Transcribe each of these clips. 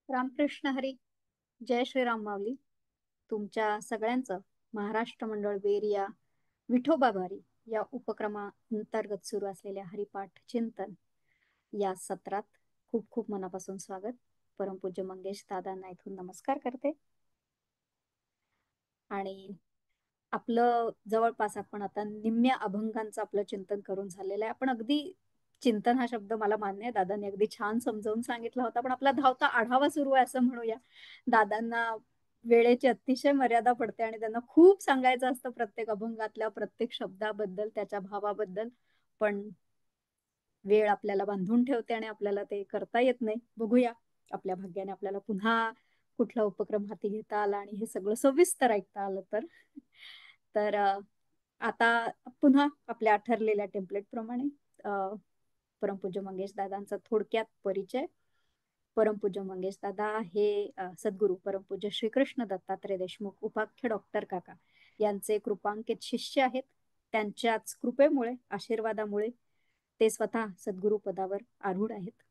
रामकृष्ण हरी. जय श्रीराम माऊली. तुमच्या सगळ्यांचं महाराष्ट्र मंडळ बेर या विठोबा वारी या उपक्रमांतर्गत सुरू असलेल्या हरिपाठ चिंतन या सत्रात खूप खूप मनापासून स्वागत. परमपूज्य मंगेश दादांना इथून नमस्कार करते. आणि आपलं जवळपास आपण आता निम्म्या अभंगांचं आपलं चिंतन करून झालेलं आहे. आपण अगदी चिंतन हा शब्द मला मान्य आहे, दादांनी अगदी छान समजावून सांगितला होता, पण आपला धावता आढावा सुरू आहे असं म्हणूया. दादांना वेळेची अतिशय मर्यादा पडते आणि त्यांना खूप सांगायचं असतं प्रत्येक अभंगातल्या प्रत्येक शब्दाबद्दल, त्याच्या भावाबद्दल. पण वेळ आपल्याला बांधून ठेवते आणि आपल्याला ते करता येत नाही. बघूया, आपल्या भाग्याने आपल्याला पुन्हा कुठला उपक्रम हाती घेता आला आणि हे सगळं सविस्तर ऐकता आलं तर. तर आता पुन्हा आपल्या ठरलेल्या टेम्पलेट प्रमाणे परमपूज्य मंगेश दादांचा थोडक्यात परिचय. परमपूज्य मंगेश दादा हे सद्गुरू परमपूज्य श्रीकृष्ण दत्तात्रय देशमुख उपाख्य डॉक्टर काका यांचे कृपांकित शिष्य आहेत. त्यांच्याच कृपेमुळे, आशीर्वादामुळे ते स्वतः सद्गुरू पदावर आरूढ आहेत.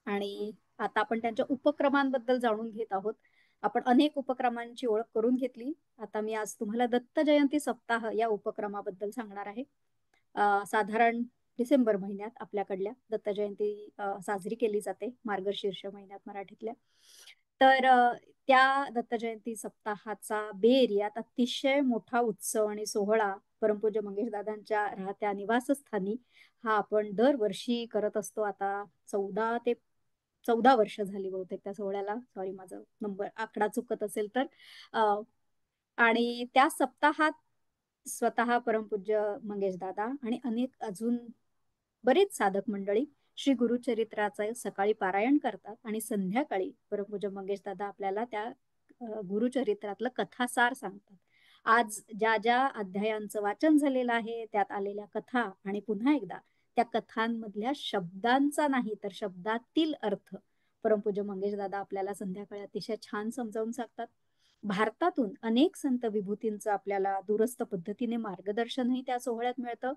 आणि आता आपण त्यांच्या उपक्रमांबद्दल जाणून घेत आहोत. आपण अनेक उपक्रमांची ओळख करून घेतली. आता मी आज तुम्हाला दत्त जयंती सप्ताह या उपक्रमाबद्दल सांगणार आहे. साधारण डिसेंबर महिन्यात आपल्याकडल्या दत्त जयंती साजरी केली जाते, मार्गशीर्ष महिन्यात मराठीतल्या. तर त्या दत्त जयंती सप्ताहाचा बेर यात अतिशय मोठा उत्सव आणि सोहळा परमपूज्य मंगेश दादांच्या राहत्या निवासस्थानी हा आपण दरवर्षी करत असतो. आता 14 वर्ष झाली बहुतेक त्या सोहळ्याला. सॉरी, माझं नंबर आकडा चुकत असेल तर. आणि त्या सप्ताहात स्वतः परमपूज्य मंगेश दादा आणि अनेक अजून बरेच साधक मंडळी श्री गुरुचरित्राचं सकाळी पारायण करतात आणि संध्याकाळी परमपूज्य मंगेश दादा आपल्याला त्या गुरुचरित्रातलं कथासार सांगतात. आज ज्या ज्या अध्यायांचं वाचन झालेलं आहे त्यात आलेल्या कथा आणि पुन्हा एकदा त्या कथांमधल्या शब्दांचा नाही तर शब्दातील अर्थ परमपूज्य मंगेश दादा आपल्याला संध्याकाळी अतिशय छान समजावून सांगतात. भारतातून अनेक संत विभूतींचं आपल्याला दूरस्थ पद्धतीने मार्गदर्शनही त्या सोहळ्यात मिळतं.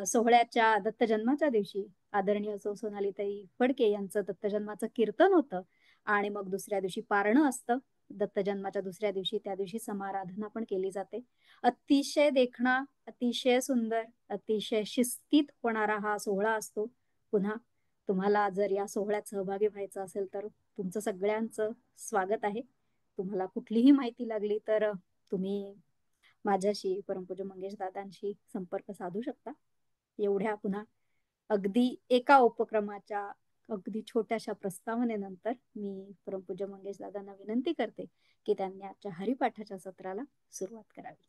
सोहळ्याच्या दत्तजन्माच्या दिवशी आदरणीय सौ सोनालीताई फडके यांचं दत्तजन्माचं कीर्तन होतं आणि मग दुसऱ्या दिवशी पारणं असतं. दत्तजन्माच्या दुसऱ्या दिवशी त्या दिवशी समाराधना पण केली जाते. अतिशय देखणा, अतिशय सुंदर, अतिशय शिस्तीत होणारा हा सोहळा असतो. पुन्हा तुम्हाला जर या सोहळ्यात सहभागी व्हायचं असेल तर तुमचं सगळ्यांचं स्वागत आहे. तुम्हाला कुठलीही माहिती लागली तर तुम्ही माझ्याशी परमपूज्य मंगेश दादांशी संपर्क साधू शकता. एवढ्या पुन्हा अगदी एका उपक्रमाच्या अगदी छोट्याशा प्रस्तावनेनंतर मी परमपूज्य मंगेश दादांना विनंती करते की त्यांनी आजच्या हरिपाठाच्या सत्राला सुरुवात करावी.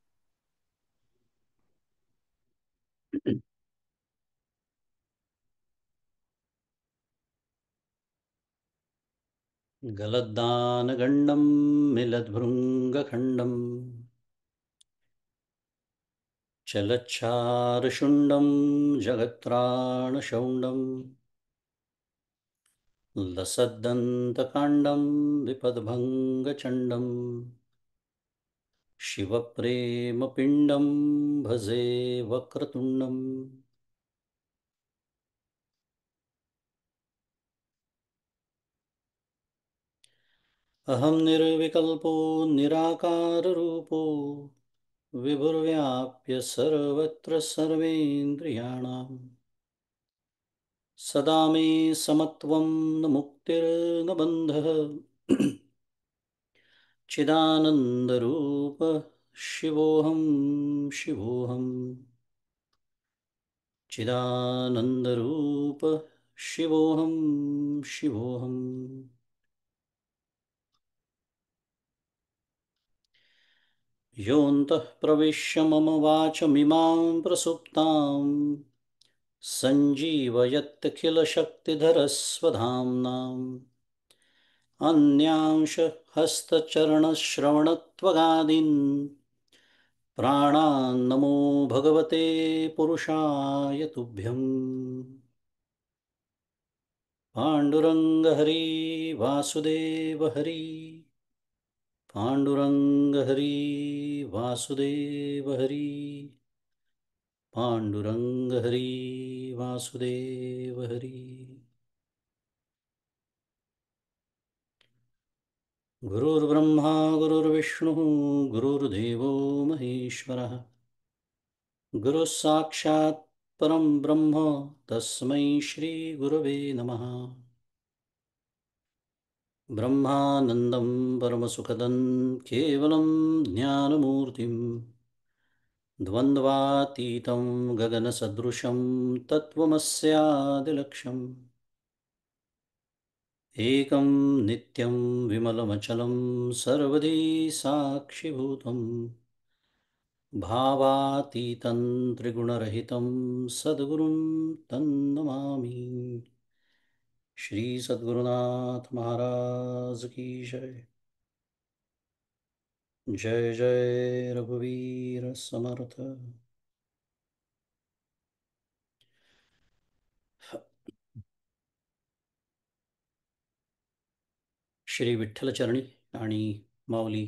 गलद्दानगण्डं मिलद्भृङ्गखण्डं चलच्छारुशुण्डं जगत्राणशौण्डं लसद्दन्तकाण्डं विपद्भङ्गचण्डं शिवप्रेमपिण्डं भजे वक्रतुण्डम् अहं निर्विकल्पो निराकाररूपो विभुर्व्याप्य सर्वत्र सर्वेन्द्रियाणां सदा मे समत्वं न मुक्तिर्न बन्धः चिदानन्दरूप शिवोऽहं शिवोऽहं चिदानन्दरूप शिवोऽहं शिवोऽहम् योऽन्तः प्रविश्य मम वाचमिमां प्रसुप्तां सञ्जीवयत्यखिलशक्तिधरस्वधाम्नाम् अन्यांश हस्तचरणश्रवणत्वगादीन् प्राणान्नमो भगवते पुरुषाय तुभ्यम् पाण्डुरङ्ग हरि वासुदेव हरि पाण्डुरङ्ग हरि वासुदेव हरि पाण्डुरङ्ग हरि वासुदेव हरि. गुरुर्ब्रह्मा गुरुर्विष्णुः गुरुर्देवो महेश्वरः गुरुः साक्षात् परं ब्रह्म तस्मै श्रीगुरवे नमः। ब्रह्मानन्दं परमसुखदं केवलं ज्ञानमूर्तिं द्वन्द्वातीतं गगनसदृशं तत्त्वमस्यादिलक्ष्यम् एकं नित्यं विमलमचलं सर्वधी साक्षिभूतं भावातीतं त्रिगुणरहितं सद्गुरुं तन्नमामि। श्री सद्गुरुनाथ महाराज की जय। जय जय रघुवीर समर्थ। श्री विठ्ठलचरणी आणि माऊली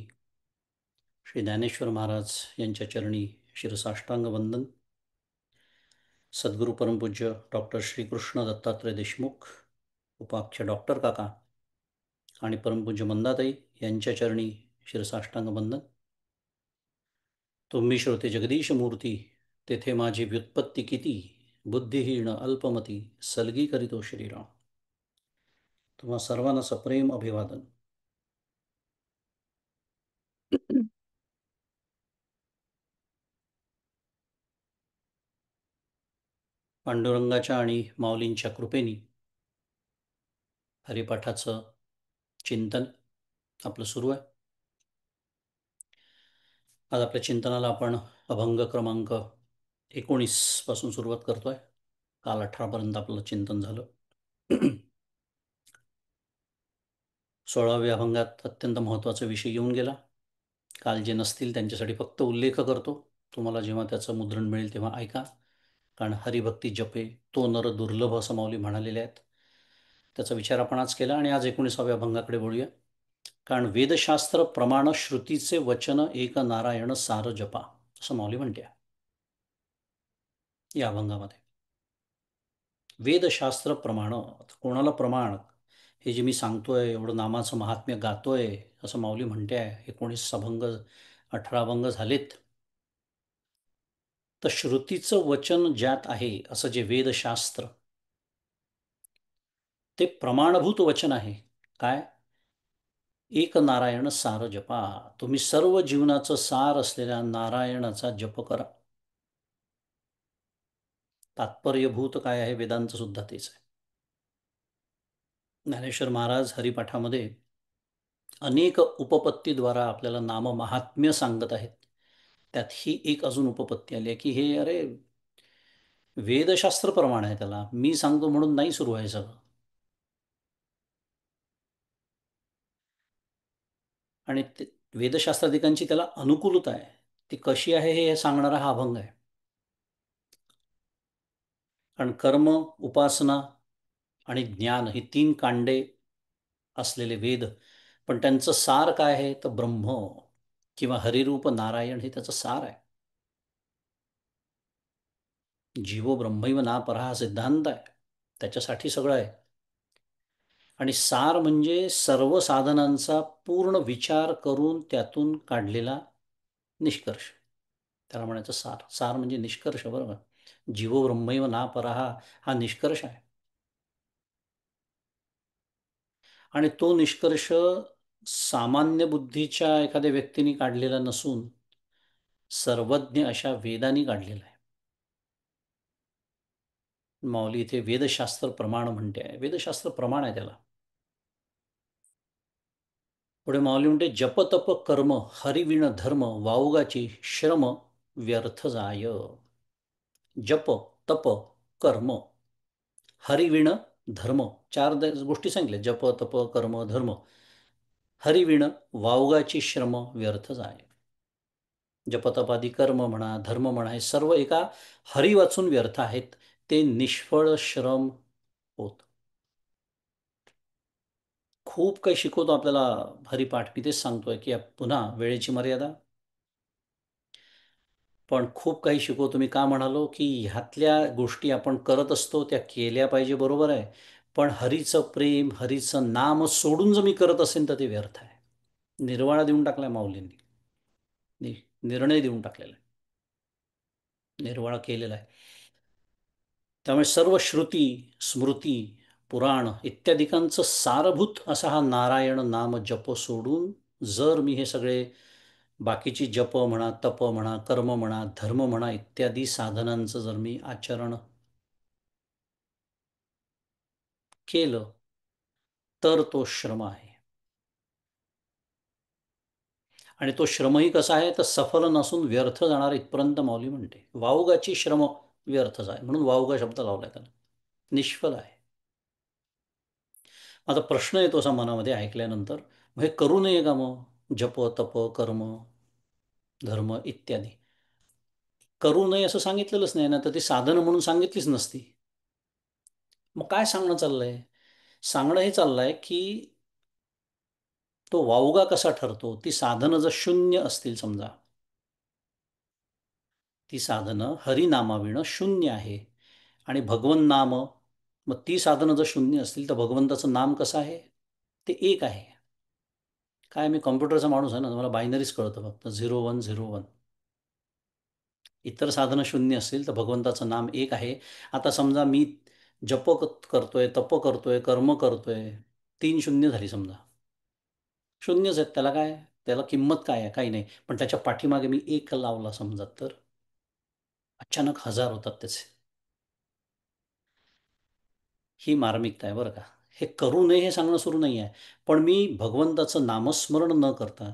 श्री ज्ञानेश्वर महाराज यांच्या चरणी शिरसाष्टांग वंदन। सद्गुरू परमपूज्य डॉक्टर श्रीकृष्ण दत्तात्रय देशमुख उपाख्य डॉक्टर काका आणि परमपूज्य मंदाताई यांच्या चरणी शिरसाष्टांग वंदन। तुम्ही श्रोते जगदीश मूर्ती तेथे माझी व्युत्पत्ती किती, बुद्धिहीन अल्पमती सलगी करीतो श्रीराम। तुम्हा सर्वांना सप्रेम अभिवादन। पांडुरंगाच्या आणि माऊलींच्या कृपेने हरिपाठाचं चिंतन आपलं सुरू आहे। आज आपल्या चिंतनाला आपण अभंग क्रमांक 19 पासून सुरुवात करतोय। काल 18 पर्यंत आपलं चिंतन झालं। 16व्या अभंगात अत्यंत महत्त्वाचा विषय येऊन गेला। काल जे नसतील त्यांच्यासाठी फक्त उल्लेख करतो। तुम्हाला जेव्हा त्याचं मुद्रण मिळेल तेव्हा ऐका, कारण हरिभक्ती जपे तो नर दुर्लभ असं माऊली म्हणालेले आहेत। त्याचा विचार आपण आज केला आणि आज 19व्या अभंगाकडे वळूया। कारण वेदशास्त्र प्रमाण श्रुतीचे वचन एक नारायण सार जपा असं माऊली म्हणते या अभंगामध्ये। वेदशास्त्र प्रमाण, कोणाला प्रमाण? हे जे मी सांगतोय, एवढं नामाचं महात्म्य गातोय असं माऊली म्हणते आहे। 19 अभंग 18 अभंग झालेत। तर श्रुतीचं वचन ज्यात आहे असं जे वेदशास्त्र, ते प्रमाणभूत वचन आहे। काय? एक नारायण सार जपा। तुम्ही सर्व जीवनाचं सार असलेल्या नारायणाचा जप करा। तात्पर्यभूत काय आहे वेदांचं सुद्धा तेच आहे। ज्ञानेश्वर महाराज हरिपाठामध्ये अनेक उपपत्तीद्वारा आपल्याला नाम महात्म्य सांगत आहेत। त्यात ही एक अजून उपपत्ती आली आहे की हे अरे वेदशास्त्र प्रमाण आहे, त्याला मी सांगतो म्हणून नाही सुरू आहे सगळं। आणि वेदशास्त्राधिकांची त्याला अनुकूलता आहे, ती कशी आहे हे सांगणारा हा अभंग आहे। कारण कर्म, उपासना आणि ज्ञान ही 3 कांडे असलेले वेद, पण त्यांचं सार काय आहे तर ब्रह्म किंवा हरिरूप नारायण हे त्याचं सार आहे। जीवो ब्रह्मैव नापरः हा सिद्धांत आहे, त्याच्यासाठी सगळं आहे। आणि सार म्हणजे सर्व साधनांचा पूर्ण विचार करून त्यातून काढलेला निष्कर्ष, त्याला म्हणायचं सार। सार म्हणजे निष्कर्ष, बरोबर। जीवो ब्रह्मैव नापरः हा निष्कर्ष आहे। आणि तो निष्कर्ष सामान्य बुद्धीच्या एखाद्या व्यक्तीने काढलेला नसून सर्वज्ञ अशा वेदांनी काढलेला आहे। माऊली इथे वेदशास्त्र प्रमाण म्हणते आहे, वेदशास्त्र प्रमाण आहे त्याला। पुढे माऊली म्हणते जपतप कर्म हरिविण धर्म वावगाची श्रम व्यर्थ जाय। जप, तप, कर्म, हरिविण धर्म, 4 गोष्टी सांगितल्या। जप, तप, कर्म, धर्म। हरिविण वावगाची श्रम व्यर्थ जाय। जपतपादी कर्म म्हणा, धर्म म्हणा, हे सर्व एका हरी वाचून व्यर्थ आहेत, ते निष्फळ श्रम होत। खूप काही शिकवतो आपल्याला हरिपाठ, मी तेच सांगतोय की पुन्हा वेळेची मर्यादा। पण खूप काही शिकवतो। मी का म्हणालो की ह्यातल्या गोष्टी आपण करत असतो, त्या केल्या पाहिजे, बरोबर आहे। पण हरीचं प्रेम, हरीचं नाम सोडून जर मी करत असेल तर ते व्यर्थ आहे। निर्वाळा देऊन टाकलाय माऊलींनी. निर्णय देऊन टाकलेला आहे, निर्वाळा केलेला आहे. त्यामुळे सर्व श्रुती, स्मृती, पुराण इत्यादिकांचं सारभूत असा हा नारायण नाम जप सोडून जर मी हे सगळे बाकीची जप म्हणा, तप म्हणा, कर्म म्हणा, धर्म म्हणा इत्यादी साधनांचं जर मी आचरण केलं तर तो श्रम आहे. आणि तो श्रमही कसा आहे, तर सफल नसून व्यर्थ जाणार इथपर्यंत माऊली म्हणते. वावगाची श्रम व्यर्थ जाय, म्हणून वावगा शब्द लावलाय त्याला. निष्फल आहे. आता प्रश्न येतो असा मनामध्ये ऐकल्यानंतर, मग हे करू नये का मग जप तप कर्म धर्म इत्यादी? करू नये असं सांगितलेलंच नाही ना, तर ती साधनं म्हणून सांगितलीच नसती. मग काय सांगणं चाललंय? सांगणं हे चाललंय की तो वावगा कसा ठरतो, ती साधनं जर शून्य असतील समजा, ती साधनं हरिनामाविणं शून्य आहे आणि भगवन नाम, मग ती साधनं जर शून्य असतील तर भगवंताचं नाम कसं आहे, ते एक आहे. काय मी कॉम्प्युटरचा माणूस आहे ना, मला बायनरीज कळतं फक्त 0101. इतर साधनं शून्य असतील तर भगवंताचं नाम एक आहे. आता समजा मी जप करतोय, तप करतोय, कर्म करतोय, 3 शून्य झाली समजा, शून्यच आहेत. त्याला काय, त्याला किंमत काय आहे, काही नाही. पण त्याच्या पाठीमागे मी एक लावला समजा, तर अचानक 1000 होतात त्याचे. ही मार्मिकता आहे बरं का. हे करू नये हे सांगणं सुरू नाही आहे, पण मी भगवंताचं नामस्मरण न करता,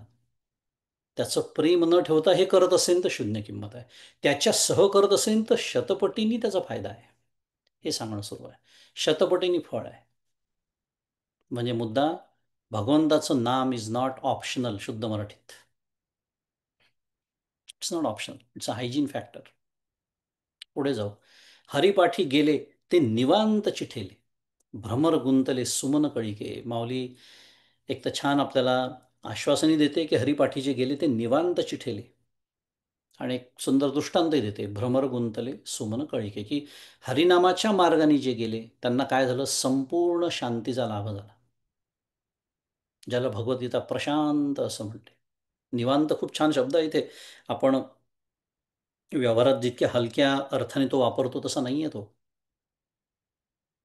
त्याचं प्रेम न ठेवता हे करत असेल तर शून्य किंमत आहे. त्याच्या सह करत असेल तर शतपटींनी त्याचा फायदा आहे, हे सांगणं सुरू आहे. शतपटींनी फळ आहे. म्हणजे मुद्दा, भगवंताचं नाम इज नॉट ऑप्शनल. शुद्ध मराठीत, it's not optional, it's a hygiene factor. पुढे जाऊ. हरिपाठी गेले ते निवांत चिठेले, भ्रमर गुंतले सुमन कळिके. माऊली एक तर छान आपल्याला आश्वासनही देते की हरिपाठी जे गेले ते निवांत चिठेले, आणि एक सुंदर दृष्टांतही देते, भ्रमर गुंतले सुमन कळिके, की हरिनामाच्या मार्गाने जे गेले त्यांना काय झालं, संपूर्ण शांतीचा लाभ झाला. ज्याला भगवद्गीता प्रशांत असं म्हणते. निवांत खूप छान शब्द आहे इथे. आपण व्यवहारात जितक्या हलक्या अर्थाने तो वापरतो तसा नाही आहे तो.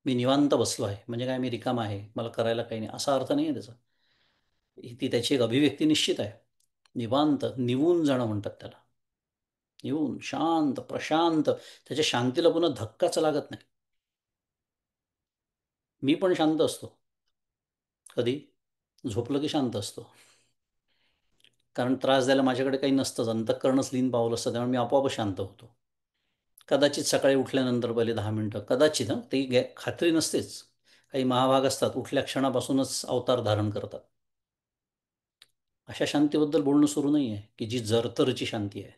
मी निवांत बसलो आहे म्हणजे काय, मी रिकाम आहे, मला करायला काही नाही, असा अर्थ नाही आहे त्याचा. ती त्याची एक अभिव्यक्ती निश्चित आहे. निवांत, निवून जाणं म्हणतात त्याला. निवून, शांत, प्रशांत. त्याच्या शांतीला पुन्हा धक्काच लागत नाही. मी पण शांत असतो कधी, झोपलं की शांत असतो. कारण त्रास द्यायला माझ्याकडे काही नसतंच, अंतःकरणच लीन पावलं असतं, त्यामुळे मी आपोआप शांत होतो. कदाचित सकाळी उठल्यानंतर पहिले 10 मिनटं, कदाचित, हं, ती खात्री नसतेच. काही महाभाग असतात, उठल्या क्षणापासूनच अवतार धारण करतात. अशा शांतीबद्दल बोलणं सुरू नाही आहे की जी जरतरची शांती आहे,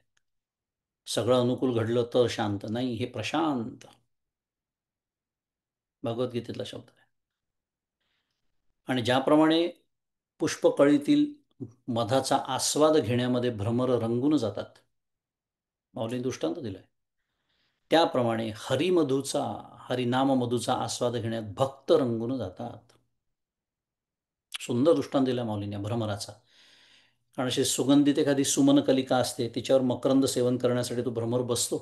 सगळं अनुकूल घडलं तर शांत नाही. हे प्रशांत भगवद्गीतेतला शब्द आहे. आणि ज्याप्रमाणे पुष्पकळीतील मधाचा आस्वाद घेण्यामध्ये भ्रमर रंगून जातात, माऊलीने दृष्टांत दिलाय, त्याप्रमाणे हरिमधूचा, हरिनाममधूचा आस्वाद घेण्यात भक्त रंगून जातात. सुंदर दृष्टांत दिला माऊलीने भ्रमराचा. कारण अशी सुगंधित एखादी सुमनकलिका असते, तिच्यावर मकरंद सेवन करण्यासाठी तो भ्रमर बसतो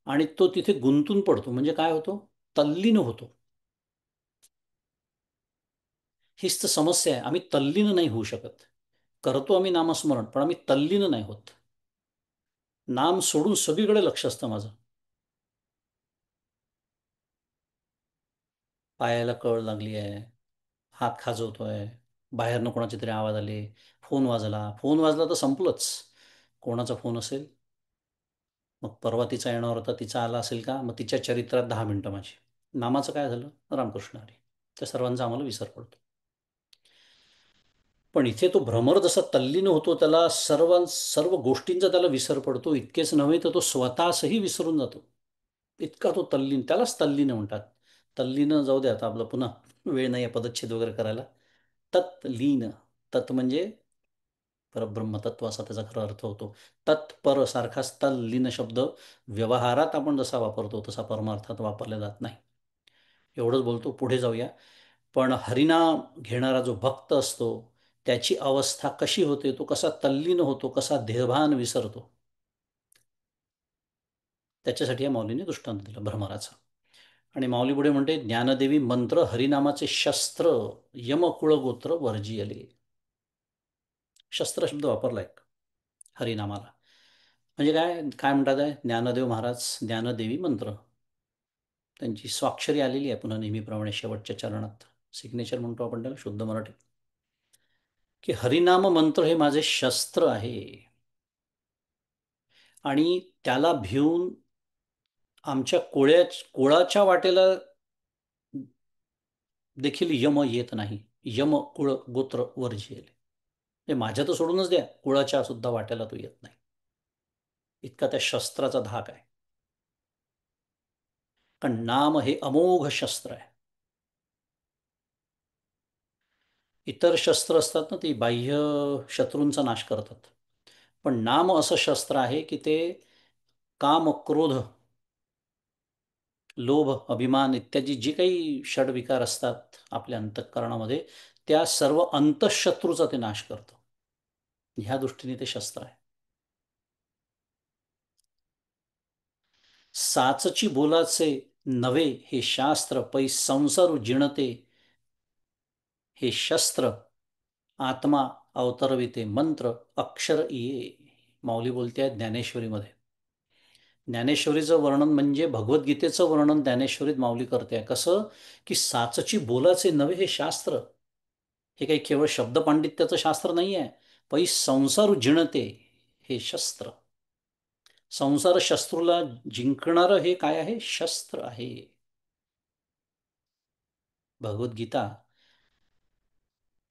आणि तो तिथे गुंतून पडतो. म्हणजे काय होतो, तल्लीन होतो. हीच तर समस्या आहे, आम्ही तल्लीन नाही होऊ शकत. करतो आम्ही नामस्मरण, पण आम्ही तल्लीन नाही होत. नाम सोडून सगळीकडे लक्ष असतं माझं. पायाला कळ लागली आहे, हात खाजवतोय, बाहेरनं कोणाचे तरी आवाज आले, फोन वाजला. फोन वाजला तर संपलंच. कोणाचा फोन असेल, मग परवा तिचा येणार होता, तिचा आला असेल का, मग तिच्या चरित्रात 10 मिनटं माझी. नामाचं काय झालं, रामकृष्ण हरी. त्या सर्वांचा आम्हाला विसर पडतो. पण इथे तो भ्रमर जसा तल्लीन होतो, त्याला सर्व गोष्टींचा त्याला विसर पडतो. इतकेच नव्हे तर तो स्वतःसही विसरून जातो, इतका तो तल्लीन. त्यालाच तल्लीन म्हणतात. तल्लीन जाऊ दे, आता आपलं पुन्हा वेळ नाही आहे पदच्छेद वगैरे करायला. तत्लीन, तत् म्हणजे परब्रह्मतत्व असा त्याचा खरा अर्थ होतो. तत्पर सारखाच तल्लीन शब्द व्यवहारात आपण जसा वापरतो तसा परमार्थात वापरला जात नाही. एवढंच बोलतो, पुढे जाऊया. पण हरिनाम घेणारा जो भक्त असतो त्याची अवस्था कशी होते, तो कसा तल्लीन होतो, कसा देहभान विसरतो, त्याच्यासाठी या माऊलीने दृष्टांत दिला भ्रमराचा. आणि माऊली पुढे म्हणते, ज्ञानदेवी मंत्र हरिनामाचे शस्त्र यमकुळ गोत्र वर्जियले. शस्त्र शब्द वापरलाय हरिनामाला. म्हणजे काय काय म्हणतात आहे, ज्ञानदेव महाराज ज्ञानदेवी मंत्र, त्यांची स्वाक्षरी आलेली आहे पुन्हा नेहमीप्रमाणे शेवटच्या चरणात. सिग्नेचर म्हणतो आपण त्याला शुद्ध मराठीत, की हरिनाम मंत्र हे माझे शस्त्र आहे. आणि त्याला भिवून आमच्या कुळाच्या वाटेला देखील यम येत नाही. यम कुळ गोत्र वर्जियले. हे माझ्या तर सोडूनच द्या, कुळाच्या सुद्धा वाट्याला तो येत नाही, इतका त्या शस्त्राचा धाक आहे. कारण नाम हे अमोघ शस्त्र आहे. इतर शस्त्र असतात ना, ती बाह्य शत्रूंचा नाश करतात, पण नाम असं शस्त्र आहे की ते काम, क्रोध, लोभ, अभिमान इत्यादी जे काही षडविकार असतात आपल्या अंतःकरणामध्ये, त्या सर्व अंतःशत्रूचा ते नाश करतं. ह्या दृष्टीने ते शस्त्र आहे. साचची बोलाचे नवे हे शास्त्र, पै संसार जिणते हे शस्त्र, आत्मा अवतरविते मंत्र, अक्षर इये. माऊली बोलते आहे ज्ञानेश्वरीमध्ये. ज्ञानेश्वरीचं वर्णन म्हणजे भगवद्गीतेचं वर्णन ज्ञानेश्वरीत माऊली करते आहे. कसं, की साचची बोलाचे नवे हे शास्त्र, हे काही केवळ शब्द पांडित्याचं शास्त्र नाही आहे. पै संसार जिणते हे शस्त्र, संसार शत्रूला जिंकणारं हे काय आहे, शस्त्र आहे. भगवद्गीता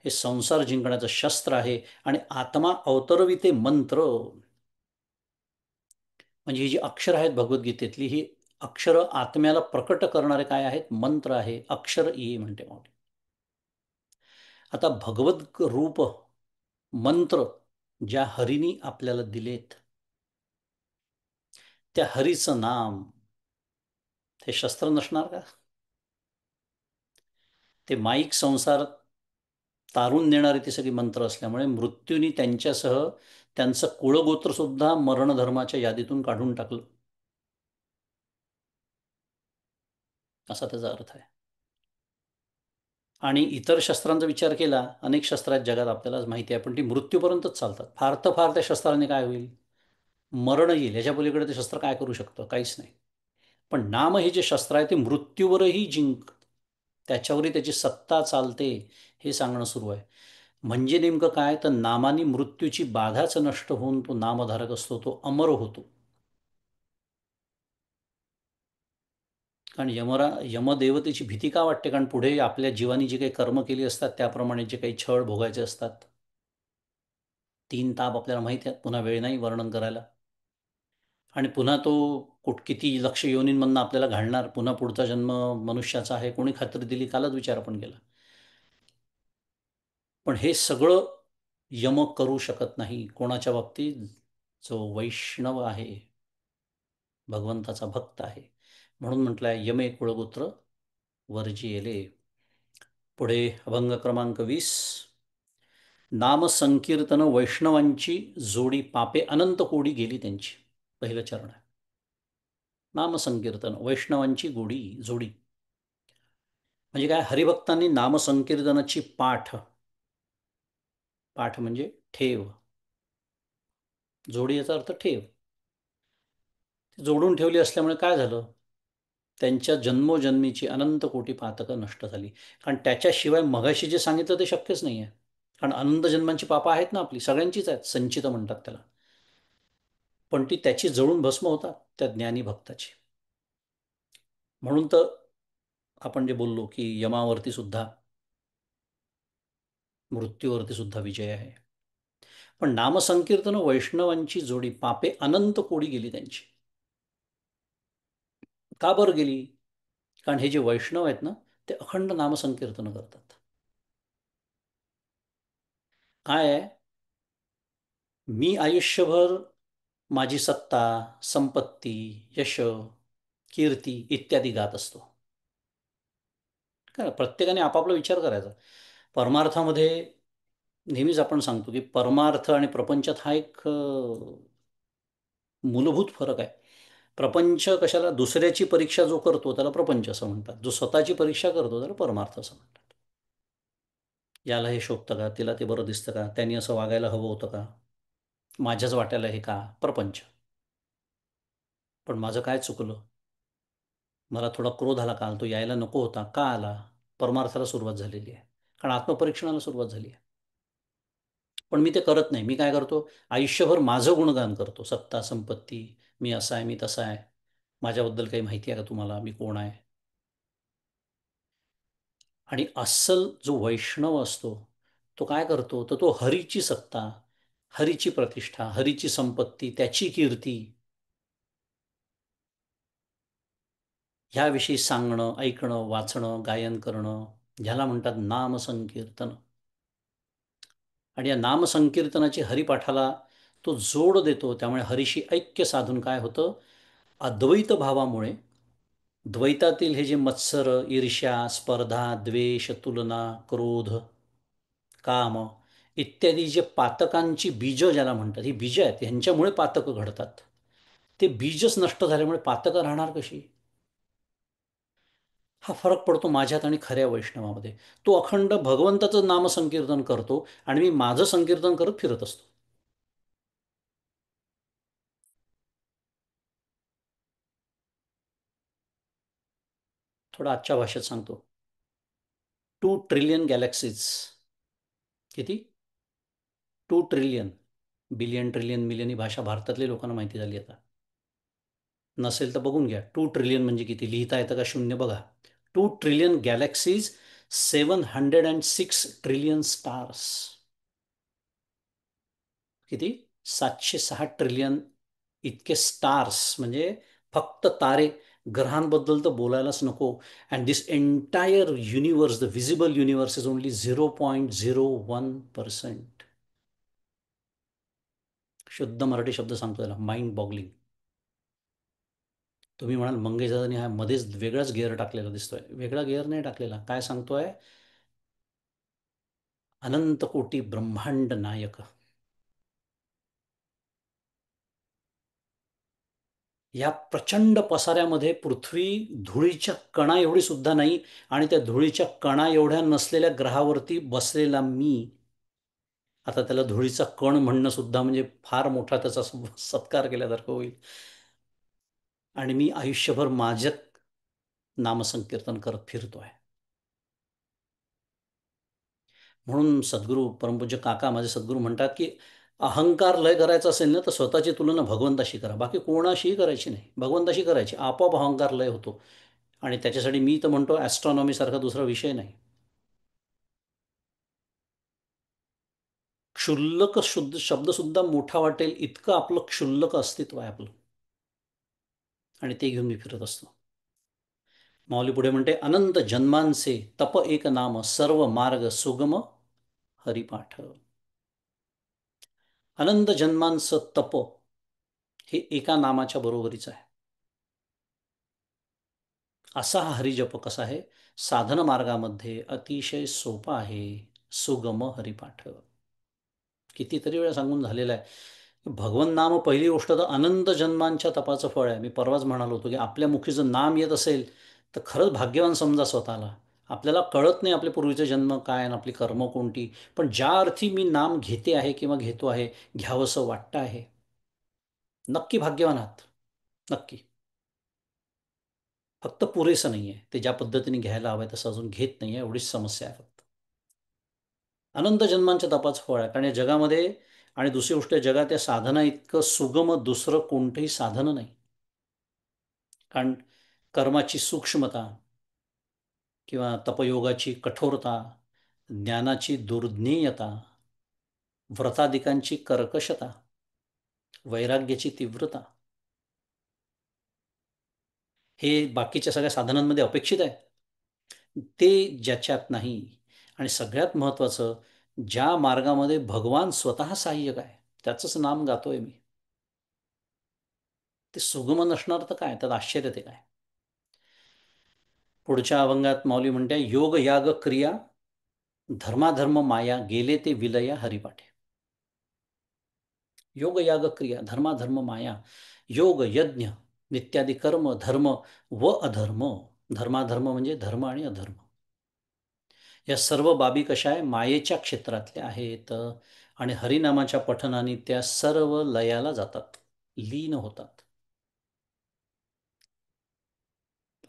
हे संसार जिंकण्याचं शस्त्र आहे. आणि आत्मा अवतरविते मंत्र, म्हणजे ही जी अक्षर आहेत भगवद्गीतेतली, ही अक्षर आत्म्याला प्रकट करणारे काय आहेत, मंत्र आहे. अक्षर ई म्हणते माऊली. आता भगवद रूप मंत्र ज्या हरीनी आपल्याला दिलेत, त्या हरीचं नाम हे शस्त्र नसणार का? ते माईक संसार तारून नेणारी ती सगळी मंत्र असल्यामुळे मृत्यूनी त्यांच्यासह त्यांचं कुळगोत्र सुद्धा मरणधर्माच्या यादीतून काढून टाकलं, असा त्याचा अर्थ आहे. आणि इतर शस्त्रांचा विचार केला, अनेक शस्त्र आहेत जगात आपल्याला माहिती आहे, पण ती मृत्यूपर्यंतच चालतात. फार तर फार त्या शस्त्राने काय होईल, मरण येईल. ह्याच्या पलीकडे ते शस्त्र काय करू शकतं, काहीच नाही. पण नाम हे जे शस्त्र आहे ते मृत्यूवरही त्याच्यावरही त्याची सत्ता चालते, हे सांगणं सुरू आहे. म्हणजे नेमकं काय, तर नामाने मृत्यूची बाधाच नष्ट होऊन तो नामधारक असतो, तो अमर होतो. कारण यमदेवतेची भीती का वाटते, कारण पुढे आपल्या जीवानी जी काही कर्म केली असतात त्याप्रमाणे जे काही छळ भोगायचे असतात. 3 ताप आपल्याला माहिती आहेत, पुन्हा वेळ नाही वर्णन करायला. आणि पुन्हा तो किती लक्ष योनींमधनं आपल्याला घालणार, पुन्हा पुढचा जन्म मनुष्याचा आहे, कोणी खात्री दिली, कालच विचार आपण केला. पण हे सगळं यम करू शकत नाही कोणाच्या बाबतीत, जो वैष्णव आहे, भगवंताचा भक्त आहे. म्हणून म्हटलंय यमे कुळगोत्र वर्जियेले. पुढे अभंग क्रमांक 20. नाम संकीर्तन वैष्णवांची जोडी, पापे अनंत कोडी गेली त्यांची. पहिलं चरण आहे. नाम संकीर्तन वैष्णवांची जोडी, म्हणजे काय, हरिभक्तांनी नामसंकीर्तनाची पाठ म्हणजे ठेव, जोडी याचा अर्थ ठेव, जोडून ठेवली असल्यामुळे काय झालं, त्यांच्या जन्मोजन्मीची अनंत कोटी पातकं नष्ट झाली. कारण त्याच्याशिवाय मगाशी जे सांगितलं ते शक्यच नाही आहे. कारण अनंत जन्मांची पापं आहेत ना आपली, सगळ्यांचीच आहेत, संचित म्हणतात त्याला. पण ती त्याची जळून भस्म होतात त्या ज्ञानी भक्ताची. म्हणून तर आपण जे बोललो की यमावरती सुद्धा, मृत्यूवरती सुद्धा विजय आहे. पण नामसंकीर्तन वैष्णवांची जोडी, पापे अनंत कोडी गेली त्यांची. का बरं गेली? कारण हे जे वैष्णव आहेत ना, ते अखंड नामसंकीर्तन करतात. काय आहे, मी आयुष्यभर माझी सत्ता, संपत्ती, यश, कीर्ती इत्यादी गात असतो. काय प्रत्येकाने आपापला विचार करायचा. परमार्थामध्ये नेहमीच आपण सांगतो की परमार्थ आणि प्रपंचात हा एक मूलभूत फरक आहे. प्रपंच कशाला, दुसऱ्याची परीक्षा जो करतो त्याला प्रपंच असं म्हणतात, जो स्वतःची परीक्षा करतो त्याला परमार्थ असं म्हणतात. याला हे शोभतं का, तिला ते बरं दिसतं का, त्यांनी असं वागायला हवं होतं का, माझ्याच वाट्याला हे का, प्रपंच. पण माझं काय चुकलं, मला थोडा क्रोध आला काल, तो यायला नको होता, का आला, परमार्थाला सुरुवात झालेली आहे, कारण आत्मपरीक्षणाला सुरुवात झाली आहे. पण मी ते करत नाही. मी काय करतो, आयुष्यभर माझं गुणगान करतो, सत्ता संपत्ती, मी असा आहे, मी तसा आहे, माझ्याबद्दल काही माहिती आहे का तुम्हाला, मी कोण आहे. आणि अस्सल जो वैष्णव असतो तो काय करतो, तर तो हरीची सत्ता, हरीची प्रतिष्ठा, हरीची संपत्ती, त्याची कीर्ती ह्याविषयी सांगणं, ऐकणं, वाचणं, गायन करणं, ह्याला म्हणतात नामसंकीर्तन. आणि या नामसंकीर्तनाची हरिपाठाला तो जोड देतो. त्यामुळे हरीशी ऐक्य साधून काय होतं, अद्वैत भावामुळे द्वैतातील हे जे मत्सर, ईर्ष्या, स्पर्धा, द्वेष, तुलना, क्रोध, काम इत्यादी जे पातकांची बीज ज्याला म्हणतात, ही बीज आहेत, ह्यांच्यामुळे पातकं घडतात. ते बीजच नष्ट झाल्यामुळे पातकं राहणार कशी. हा फरक पडतो माझ्यात आणि खऱ्या वैष्णवामध्ये. तो अखंड भगवंताचं नामसंकीर्तन करतो आणि मी माझं संकीर्तन करत फिरत असतो. थोडा आजच्या भाषेत सांगतो. 2 ट्रिलियन गॅलेक्सीज. किती? 2 ट्रिलियन. बिलियन, ट्रिलियन, मिलियन ही भाषा भारतातल्या लोकांना माहिती झाली आता. नसेल तर बघून घ्या. 2 ट्रिलियन म्हणजे किती, लिहिता येतं का शून्य बघा. 2 ट्रिलियन गॅलेक्सीज, 706 ट्रिलियन स्टार्स. किती? 706 ट्रिलियन इतके स्टार्स, म्हणजे फक्त तारे, ग्रहांबद्दल तर बोलायलाच नको. And this entire universe, the visible universe is only 0.01%. शुद्ध मराठी शब्द सांगतो त्याला, माइंड बॉगलिंग. तुम्ही म्हणाल मंगेशदादांनी हा मध्येच वेगळाच गिअर टाकलेला दिसतोय. वेगळा गिअर नाही टाकलेला. काय सांगतोय, अनंत कोटी ब्रह्मांड नायक, या प्रचंड पसाऱ्यामध्ये पृथ्वी धुळीच्या कणा एवढी सुद्धा नाही, आणि त्या धुळीच्या कणा एवढ्या नसलेल्या ग्रहावरती बसलेला मी. आता त्याला धुळीचा कण म्हणणं सुद्धा म्हणजे फार मोठा त्याचा सत्कार केल्यासारखं होईल. आणि मी आयुष्यभर माझं नामसंकीर्तन करत फिरतोय. म्हणून सद्गुरू परमपूज्य काका माझे सद्गुरू म्हणतात की अहंकार लय करायचा असेल ना, तर स्वतःची तुलना भगवंताशी करा, बाकी कोणाशीही करायची नाही, भगवंताशी करायची, आपोआप अहंकार लय होतो. आणि त्याच्यासाठी मी तर म्हणतो ॲस्ट्रॉनॉमी सारखा दुसरा विषय नाही. क्षुल्लक शुद्ध शब्दसुद्धा मोठा वाटेल इतकं आपलं क्षुल्लक अस्तित्व आहे आपलं. आणि ते घेऊन मी फिरत असतो. माऊली पुढे म्हणते, अनंत जन्मांचे तप एक नाम, सर्व मार्ग सुगम हरिपाठ. अनंत जन्मांचं तप हे एका नामाच्या बरोबरीचं आहे. असा हा हरिजप कसा आहे, साधन मार्गामध्ये अतिशय सोपा आहे, सुगम हरिपाठ. कितीतरी वेळा सांगून झालेलं आहे. भगवन नाम पहिली गोष्ट तर अनंत जन्मांच्या तपाचं फळ आहे. मी परवाच म्हणालो होतो की आपल्या मुखी जर नाम येत असेल तर खरंच भाग्यवान समजा स्वतःला. आपल्याला कळत नाही आपले पूर्वीचे जन्म काय आणि आपली कर्म कोणती, पण ज्या अर्थी मी नाम घेते आहे किंवा घेतो आहे, घ्यावंसं वाटतं आहे, नक्की भाग्यवान आहात, नक्की. फक्त पुरेसं नाही आहे ते, ज्या पद्धतीने घ्यायला हवं आहे तसं अजून घेत नाही आहे, एवढीच समस्या आहे फक्त. अनंत जन्मांच्या तपाचं फळ आहे, कारण या जगामध्ये, आणि दुसरी गोष्ट जगात या साधना इतकं सुगम दुसरं कोणतंही साधन नाही. कारण कर्माची सूक्ष्मता किंवा तपयोगाची कठोरता, ज्ञानाची दुर्ज्ञेयता, व्रतादिकांची कर्कशता, वैराग्याची तीव्रता, हे बाकीच्या सगळ्या साधनांमध्ये अपेक्षित आहे, ते ज्याच्यात नाही. आणि सगळ्यात महत्त्वाचं, ज्या मार्गामध्ये भगवान स्वतः सहाय्यक आहे त्याचंच नाम गातोय मी, ते सुगम नसणार तर काय, त्यात आश्चर्य ते काय. पुढच्या अभंगात माऊली म्हणते, योग याग क्रिया धर्माधर्म माया गेले ते विलया हरिपाठे. योग याग क्रिया धर्माधर्म माया योग यज्ञ नित्यादी कर्म धर्म व अधर्म. धर्माधर्म म्हणजे धर्म आणि अधर्म. या सर्व बाबी कशा आहे मायेच्या क्षेत्रातल्या आहेत आणि हरिनामाच्या पठनाने त्या सर्व लयाला जातात, लीन होतात.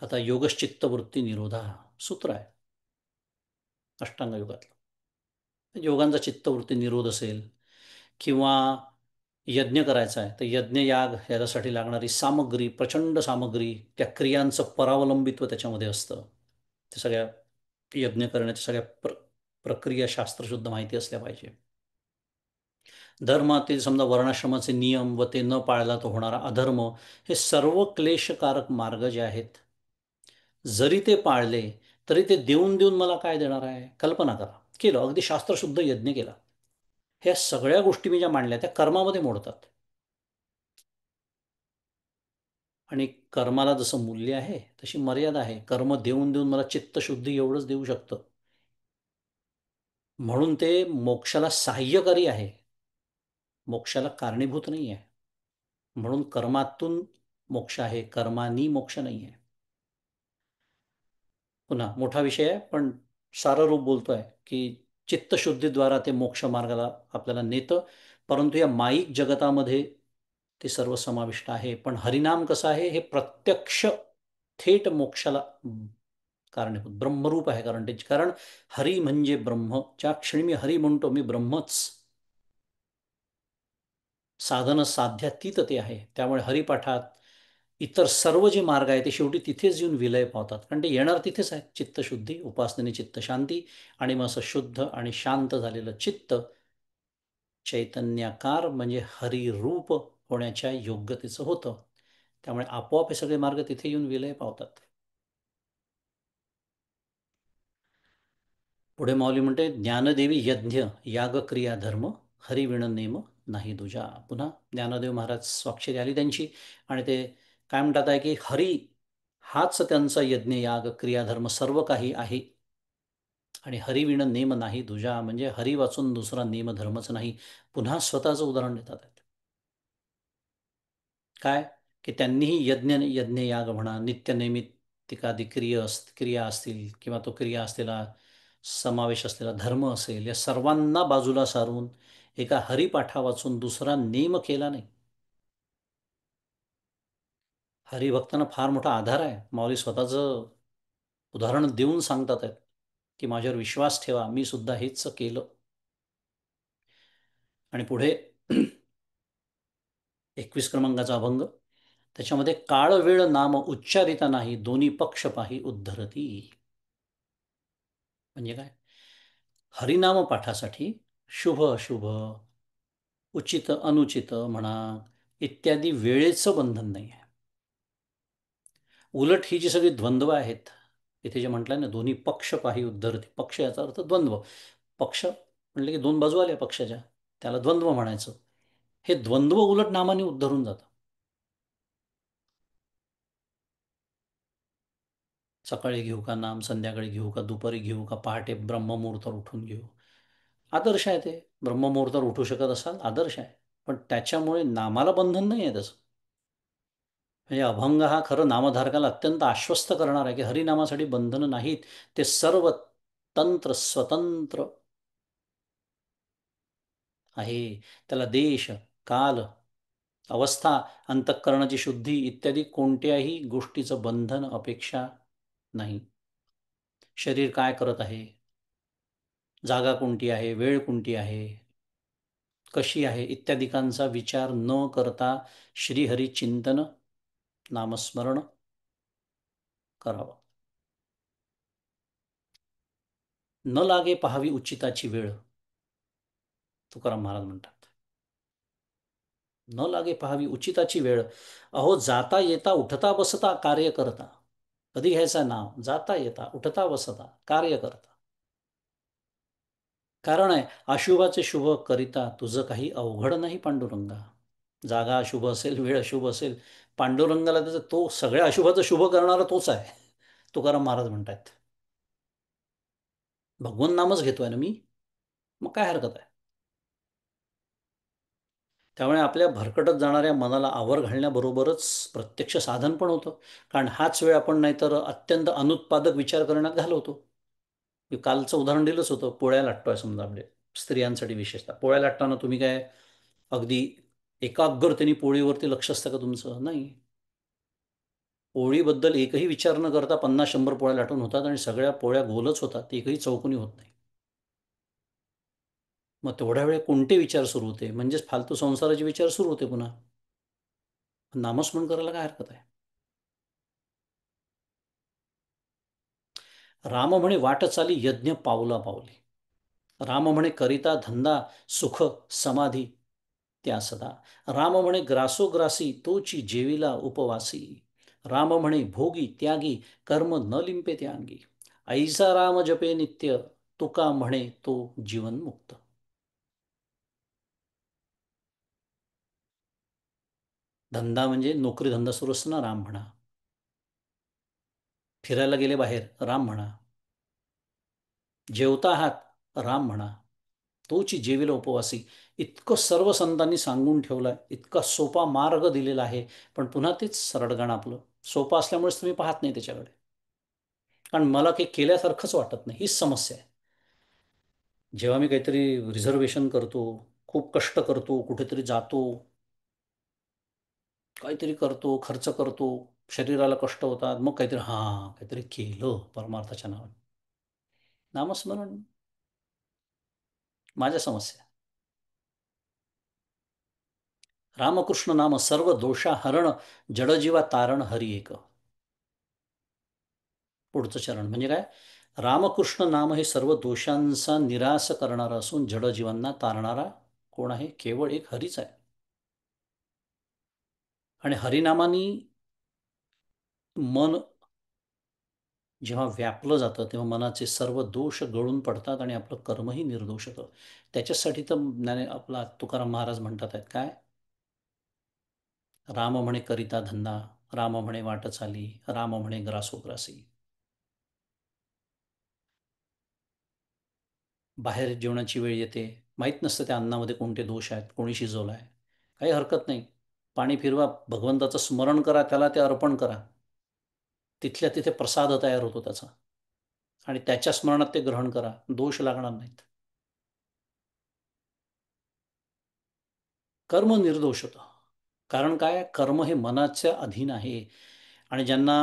आता योगश्चित्त वृत्ती निरोधा सूत्र आहे अष्टांग योगातलं. योगांचा चित्तवृत्ती निरोध असेल किंवा यज्ञ करायचा आहे तर यज्ञ याग याच्यासाठी लागणारी सामग्री, प्रचंड सामग्री, त्या क्रियांचं परावलंबित्व त्याच्यामध्ये असतं. ते सगळ्या यज्ञ करण्याच्या सगळ्या प्रक्रिया शास्त्रशुद्ध माहिती असल्या पाहिजे. धर्मातील समजा वर्णाश्रमाचे नियम व ते न पाळला तो होणारा अधर्म, हे सर्व क्लेशकारक मार्ग जे आहेत, जरी ते पाळले तरी ते देऊन देऊन मला काय देणार आहे. कल्पना करा, केलं अगदी शास्त्रशुद्ध यज्ञ केला, ह्या सगळ्या गोष्टी मी ज्या मांडल्या त्या कर्मामध्ये मोडतात. आणि कर्माला जसं मूल्य आहे तशी मर्यादा आहे. कर्म देऊन देऊन मला चित्तशुद्धी एवढंच देऊ शकतं. म्हणून ते मोक्षाला सहाय्यकारी आहे, मोक्षाला कारणीभूत नाही आहे. म्हणून कर्मातून मोक्ष आहे, कर्मानी मोक्ष नाही आहे. पुन्हा मोठा विषय आहे पण सारं रूप बोलतोय की चित्तशुद्धीद्वारा ते मोक्ष मार्गाला आपल्याला नेतं. परंतु या माईक जगतामध्ये ते सर्व समाविष्ट आहे. पण हरिनाम कसं आहे, हे प्रत्यक्ष थेट मोक्षाला कारणीभूत ब्रह्मरूप आहे. कारण हरी म्हणजे ब्रह्म. ज्या क्षणी मी हरी म्हणतो मी ब्रह्मच. साधन साध्यातीत ते आहे. त्यामुळे हरिपाठात इतर सर्व जे मार्ग आहे ते शेवटी तिथेच येऊन विलय पावतात. कारण ते येणार तिथेच आहे. चित्तशुद्धी, उपासनेने चित्तशांती आणि मग असं शुद्ध आणि शांत झालेलं चित्त चैतन्याकार म्हणजे हरिरूप होण्याच्या योग्यतेचं होतं. त्यामुळे आपोआप हे सगळे मार्ग तिथे येऊन विलय पावतात. पुढे माऊली म्हणते ज्ञानदेवी यज्ञ यागक्रिया धर्म हरिविण नेम नाही दुजा. पुन्हा ज्ञानदेव महाराज स्वाक्षरी आली त्यांची आणि ते काय म्हणतात आहे की हरी हाच त्यांचा यज्ञ याग क्रियाधर्म सर्व काही आहे. आणि हरिविण नेम नाही दुजा म्हणजे हरी वाचून दुसरा नेम धर्मच नाही. पुन्हा स्वतःचं उदाहरण देतात आहेत. काय की त्यांनीही यज्ञ याग म्हणा नित्यनैमित्तिकादी क्रिया असतील किंवा तो क्रिया असलेला समावेश असलेला धर्म असेल, या सर्वांना बाजूला सारून एका हरिपाठा वाचून दुसरा नेम केला नाही. हरिभक्तांना फार मोठा आधार आहे. माऊली स्वतःचं उदाहरण देऊन सांगतात आहेत की माझ्यावर विश्वास ठेवा, मी सुद्धा हेच केलं. आणि पुढे 21 क्रमांकाचा अभंग, त्याच्यामध्ये काळ वेळ नाम उच्चारिता नाही दोन्ही पक्ष पाही उद्धरती. म्हणजे काय, हरिनाम पाठासाठी शुभ अशुभ, उचित अनुचित म्हणा इत्यादी वेळेचं बंधन नाही आहे. उलट ही जी सगळी द्वंद्व आहेत इथे जे म्हटलं ना दोन्ही पक्ष पाही उद्धरती, पक्ष याचा अर्थ द्वंद्व. पक्ष म्हणले की दोन बाजू आल्या पक्षाच्या, त्याला द्वंद्व म्हणायचं. हे द्वंद्व उलट नामाने उद्धरून जातं. सकाळी घेऊ का नाम, संध्याकाळी घेऊ का, दुपारी घेऊ का, पहाटे ब्रह्ममुहूर्तावर उठून घेऊ, आदर्श आहे. ते ब्रह्ममुहूर्तावर उठू शकत असाल आदर्श आहे. पण त्याच्यामुळे नामाला बंधन नाही आहे त्याचं. म्हणजे अभंग हा खरं नामधारकाला अत्यंत आश्वस्त करणार आहे की हरिनामासाठी बंधनं नाहीत. ते सर्व तंत्र स्वतंत्र आहे. त्याला देश, काल, अवस्था, अंतःकरणाची शुद्धी इत्यादी कोणत्याही गोष्टीचं बंधन अपेक्षा नाही. शरीर काय करत आहे, जागा कोणती आहे, वेळ कोणती आहे, कशी आहे इत्यादिकांचा विचार न करता श्रीहरी चिंतन नामस्मरण करावं. न लागे पहावी उचिताची वेळ, तुकाराम महाराज म्हणतात. न लागे पहावी उचिताची वेळ, अहो जाता येता उठता बसता कार्य करता. कधी घ्यायचं नाव, जाता येता उठता बसता कार्य करता. कारण आहे अशुभाचे शुभ करिता तुझं काही अवघड नाही पांडुरंगा. जागा अशुभ असेल, वेळ अशुभ असेल, पांडुरंगाला त्याचं तो सगळ्या अशुभाचं शुभ करणारा तोच आहे, तुकाराम महाराज म्हणतात. भगवन नामच घेतोय ना मी, मग काय हरकत आहे? त्यामुळे आपल्या भरकटत जाणाऱ्या मनाला आवर घालण्याबरोबरच प्रत्यक्ष साधन पण होतं. कारण हाच वेळ आपण नाहीतर अत्यंत अनुत्पादक विचार करण्यात घालवतो. मी कालचं उदाहरण दिलंच होतं, पोळ्या लाटतोय समजा, म्हणजे स्त्रियांसाठी विशेषतः पोळ्या लाटताना तुम्ही काय अगदी एकाग्रतेने पोळीवरती लक्ष असतं का तुमचं? नाही. पोळीबद्दल एकही विचार न करता 50-100 पोळ्या लाटून होतात आणि सगळ्या पोळ्या गोलच होतात, एकही चौकोनी होत नाही. मग तेवढ्या वेळ कोणते विचार सुरू होते? म्हणजेच फालतू संसाराचे विचार सुरू होते पुन्हा. नामस्मरण करायला काय हरकत आहे? राम म्हणे वाट चाली यज्ञ पावला पावली. राम म्हणे करिता धंदा सुख समाधी त्या सदा. राम म्हणे ग्रासोग्रासी तोची जेविला उपवासी. राम म्हणे भोगी त्यागी कर्म न लिंपे त्या अंगी. ऐसा राम जपे नित्य तुका म्हणे तो जीवनमुक्त. धंदा म्हणजे नोकरी धंदा सुरू असताना राम म्हणा. फिरायला गेले बाहेर राम म्हणा. जेवता आहात राम म्हणा. तोची जेविला उपवासी. इतकं सर्व संतांनी सांगून ठेवलंय, इतका सोपा मार्ग दिलेला आहे, पण पुन्हा तेच सरडगण आपलं. सोपं असल्यामुळेच तुम्ही पाहत नाही त्याच्याकडे. कारण मला काही केल्यासारखंच वाटत नाही, हीच समस्या आहे. जेव्हा मी काहीतरी रिझर्वेशन करतो, खूप कष्ट करतो, कुठेतरी जातो, काहीतरी करतो, खर्च करतो, शरीराला कष्ट होतात, मग काहीतरी काहीतरी केलं परमार्थाच्या नावाने. नामस्मरण माझ्या समस्या. रामकृष्ण नाम सर्व दोषा हरण जडजीवा तारण हरी एक. पुढचं चरण म्हणजे काय? रामकृष्ण नाम हे सर्व दोषांचा निराश करणारा असून जडजीवांना तारणारा कोण आहे? केवळ एक हरीच आहे. आणि हरिनामानी मन जेव्हा व्यापलं जातं तेव्हा मनाचे सर्व दोष गळून पडतात आणि आपलं कर्मही निर्दोष होतं. त्याच्यासाठी तर आपला तुकाराम महाराज म्हणतात आहेत काय? राम म्हणे करिता धंदा, राम म्हणे वाट चाली, राम म्हणे ग्रासोग्रासी. बाहेर जेवणाची वेळ येते, माहीत नसतं त्या अन्नामध्ये कोणते दोष आहेत, कोणी शिजवलं आहे. काही हरकत नाही, पाणी फिरवा, भगवंताचं स्मरण करा, त्याला ते अर्पण करा. तिथल्या तिथे प्रसाद तयार होतो त्याचा, आणि त्याच्या स्मरणात ते ग्रहण करा, दोष लागणार नाहीत. कर्म निर्दोष होतं. कारण काय? कर्म हे मनाच्या अधीन आहे. आणि ज्यांना